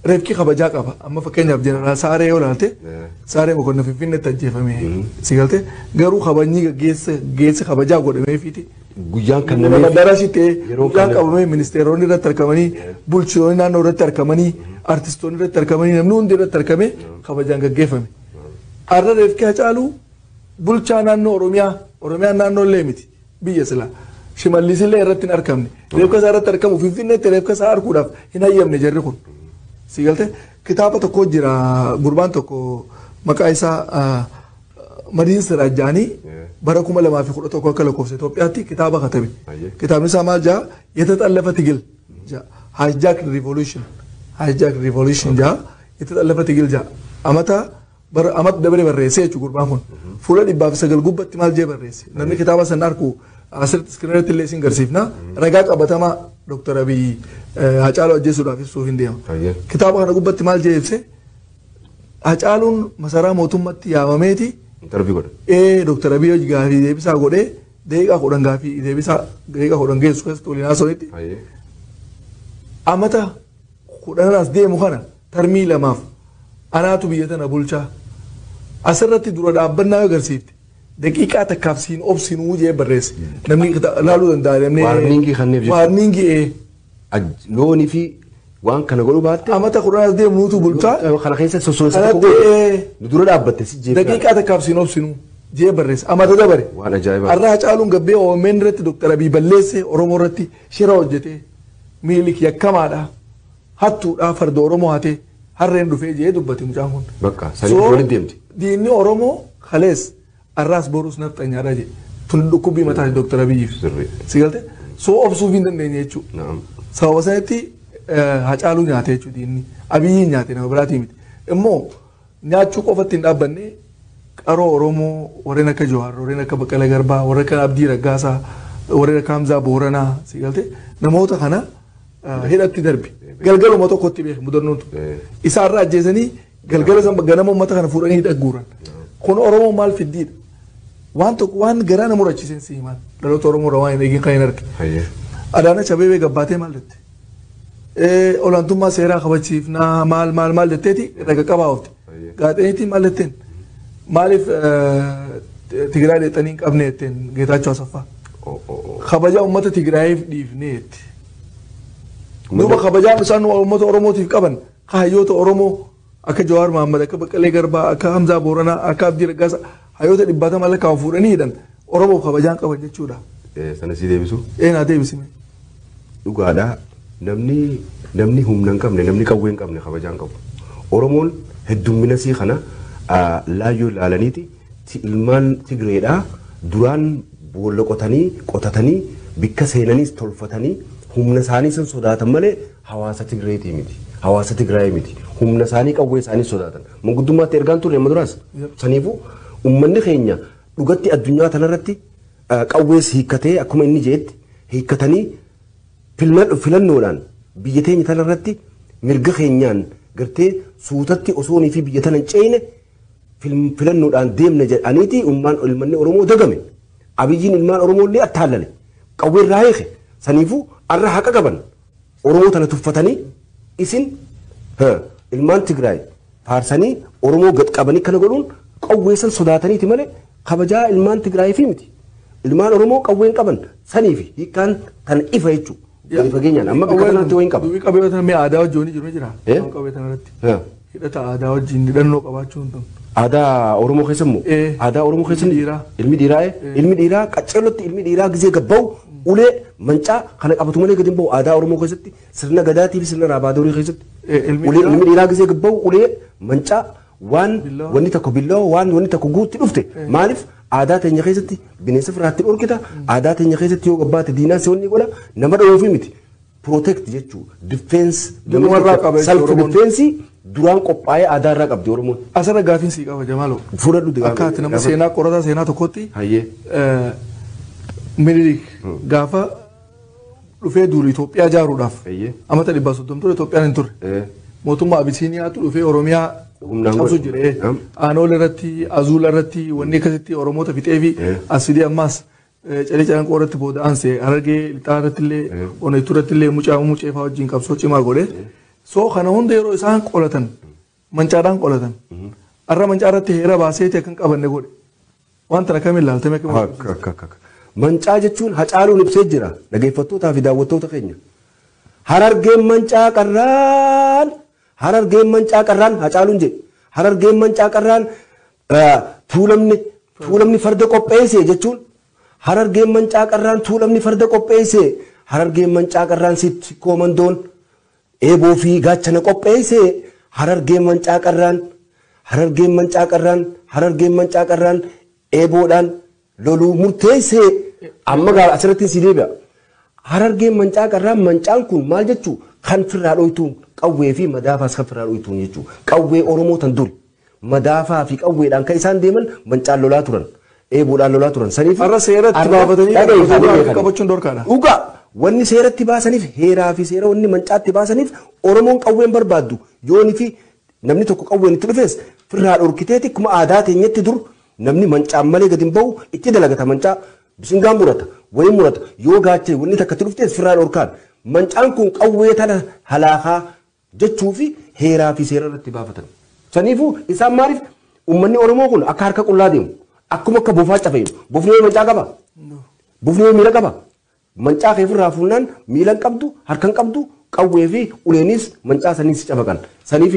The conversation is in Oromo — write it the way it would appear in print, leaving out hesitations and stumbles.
reefki kabajaa qaba amma fakkeenyaaf jeneraal Saaree yoo ilaalte Saaree mokonnin Finfinneetti ajjeefame si galte garuu kabajni geesse kabajaa godhameefiti guyyaan kan namni darashite guyyaan qabamee ministeeronni irratti argamanii bulchitoonni naannoo irratti argamanii artistoonni irratti argamanii namni hundi irratti argamee kabajaan gaggeeffame arra reefki Haacaaluu bulchaa naannoo Oromiyaa naannoo illee miti biyya silaa shimallis illee irratti hin argamne reefka isaa irratti argamu Finfinneetti reefka isaa arguudhaaf hin hayyamne jarri kun si galte kitaaba tokko jira gurbaan tokko maqaa isaa Madiin Siraajjaanii bara 2011 akka lakkoofsa Itoophiyaatti kitaaba katabe kitaabni isaa maal jaa yetexallafa tigil jaa hijack revolution jaa yetexallafa tigil jaa amata dabre barreesse jechuudha gurbaan kun fuula 109 gubbatti maal jee barreesse namni kitaaba san arku asirratti iskiriinatti illee isin garsiifna ragaa qabatamaa Dr. Abiy Haacaaluu ajjeesuudhaaf ibsuuf hin deema kitaaba kana gubbatti maal jee ibse Haacaaluun masaraa mootummaatti yaamameeti interview godhe Dr. Abiy gaafii deebisaa godhee deeqaa 10 gaafii deebisaa deeqaa 10 geessu keessatti waliin haasawanitti amata 10 as deemu kana tarmii lamaaf anaatu biyya tana bulchaa asirratti dura dhaabbannaa agarsiifte daqiiqaa takkaaf siin obsinuu jee barreesse namni laaluu danda'a namni waarniingii loonii fi waan kana godhu baatte amata 10 as deemu nuutu bulchaa kana keessa sosoosatti dura dhaabbatte si jeefa daqiiqaa takkaaf siin obsinuu jee barreesse amata dabare waan ajaa'ibaa arra Haacaaluun gabbee OMN irratti Dr. Abiy balleesse Oromoo irratti shira hojjete miilik yakkamaadha hattuudha farda Oromoo hatee harreen dhufee jee dubbate mucaan kun bakka sanii waliin deemti diinni Oromoo kalees arraas boruus nafxanyaadha jee tun dhukkubbii mataa Dr. Abiyyiif si galte soo obsuuf hin dandeenye jechuudha sababa sanatti Haacaaluu nyaate jechuudha diinni Abiyyi nyaate nama biraatii miti immoo nyaachuu qofatti hin dhaabbanne qaroo Oromoo warreen akka Jawaar warreen akka Baqqalee Garbaa warreen akka Abdii Raggaasaa warreen akka Hamzaa Booranaa si galte namoota kana hidhatti darbe galgaluma tokkotti beeku mudannoon isaarraa ajjeesanii galgala san ganama uummata kana fuudhanii hidha guuran kun Oromoo maal fiddiidha waan tokko waan garaa nama murachiisen si himan dhaloota Oromoo rawaan hin eegin kan hin arge Adaanach Abeebee gabbaatee maal jette olaantummaa seeraa kabachiifnaa maal jetteeti raga qabaa oofte gaazexeetii maal jetteen maaliif Tigraay deexanii hin qabne jetteen Geetaachoo Asaffaa kabajaa uummata Tigraayiif dhiifneetti duuba kabajaan isaan uummata Oromootiif qaban hayyoota Oromoo akka Jawaar Mohaammed akka Baqqalee Garbaa akka Hamzaa Booranaa akka Abdii Raggaasaa hayyoota 100 lakkaa'u fuudhanii hidhan Oromoof kabajaan qaban jechuudha. Sana si deebisu? Naa deebisime. Dhugaadhaa namni humna hin qabne namni qawwee hin qabne kabajaan qabu. Oromoon heddummina sii kana laayyoo ilaalaniiti ilmaan Tigreedhaa duraan boolla qotatanii bikka seenaniis tolfatanii humna isaanii san sodaatan malee hawaasa Tigreetii miti. Hawaasa Tigraay miti. Humna isaanii qawwee isaanii sodaatan. Manguddummaatti ergaan turre amma duraas. Saniifuu uummanni keenya dhugatti addunyaa tanarratti qawwees hiikkatee akkuma inni jeetti hiikkatanii filannoodhaan biyya teenya tanarratti mirga keenyaan gartee suutatti osoonii fi biyya tanan ceene filannoodhaan deemna jedhaniiti ilmanni Oromoo dagame. Abiyyiin ilmaan Oromoo illee attaallale. Qawwee irraa hiike. Saniifuu arra haqa qaban Oromoo tana tuffatanii isin ilmaan Tigraay faarsanii Oromoo gad qabanii kana godhuun qawweessan sodaataniiti malee kabajaa ilmaan Tigraay fi miti. Ilmaan Oromoo qawween qaban saniifi hiikkaan tan ifa jechuudha. Gadi fageenyaan amma bakka kanatti wayin qaba. Duubii qabee tan mee aadaa wajjin jiru jira. Qabee tanarratti. Hidhata aadaa wajjin hidhannoo qabaachuun tan. Aadaa Oromoo keessa immoo aadaa Oromoo keessa ilmi dhiiraa qaccalotti ilmi dhiiraa gizee gabbaa'u ulee mancaa kana qabatu malee gadi hin bahu aadaa Oromoo keessatti sirna gadaatii fi sirna raabaadorii keessatti ilmi dhiiraa gizee gabbaa'u ulee mancaa waan wanni tokko billoo waan wanni tokko guutti dhufte maaliif aadaa teenya keessatti bineensa firaatti dhorkita aadaa teenya keessatti yoo gabbaate diinaa si wanni godha nama dhawuufi miti protect jechuu defense self defense duraan qophaa'ee aadaa irraa qabdi Oromoon. Asirra gaafiin sii qaba Jamaaloo. Fudhadhu digaa. Akkaatti nama seenaa qorataa seenaa tokkotti. Minilik gaafa dhufee durii Itoophiyaa ijaaruudhaaf amata 130 Itoophiyaan hin turre. Mootummaa Abisiiniyaatu dhufee Oromiyaa cabsu jire. Aanool irratti Azuula irratti wanni akkasitti Oromoota fixee fi asfidee ammaas calee calanqoo irratti booda'aanse Harargee lixaa irratti illee Onaytuu irratti illee mucaa muceefaa wajjin qabsoo cimaa godhe. So kana hunda yeroo isaan qolatan mancaadhaan qolatan. Arra mancaa irratti heera baaseeti kan qabanne godhe. Wanta na kamiin ilaaltame kamiin. Mancaa jechuun haacaaluun ibsee jira dhaggeeffattootaa fi daawwattoota keenya. Harargeen mancaa qarraan haacaaluun jedhe. Harargeen mancaa qarraan tuulamni farda qopheesse jechuun harargeen mancaa qarraan tuulamni farda qopheesse harargeen mancaa qarraan sikkoo mandoon eeboo fi gaachana qopheesse harargeen mancaa qarraan eeboodhaan loluu murteesse amma gaa asirratti si deebi'a. Harargeen mancaa qarraan mancaan kun maal jechuu kan firraa dhoytuun qawwee fi madaafaas kan firraa dhoytuun jechuu qawwee Oromoo tan duri madaafaa fi qawweedhaan kan isaan deeman mancaan lolaa turan eeboodhaan lolaa turan saniif arra seeratti baafatanii qabachuun dorkaadha. Dhugaa wanni seeratti baasaniif heeraa fi seera wanni mancaatti baasaniif Oromoon qawween barbaaddu yooni fi namni tokko qawween itti dhufees firraa dhorkiteeti akkuma aadaa teenyetti dur namni mancaan malee gadi hin bahu itti dalagata mancaa bisingaan murata wayii murata yoo gaachee wanni takka itti dhuftees firraa dhorkaan mancaan kun qawwee tana halaakaa jechuu fi heeraa fi seera irratti baafatan. Saniifuu isaan maaliif uummanni Oromoo kun akka harka qullaa deemu akkuma akka bofaa cafeeru bofni mancaa qaba. Bofni miila qaba. Mancaa kee ofirraa fuunaan miila qabdu harka qabdu qawwee fi uleenis mancaa saniis cabaqan. Saniif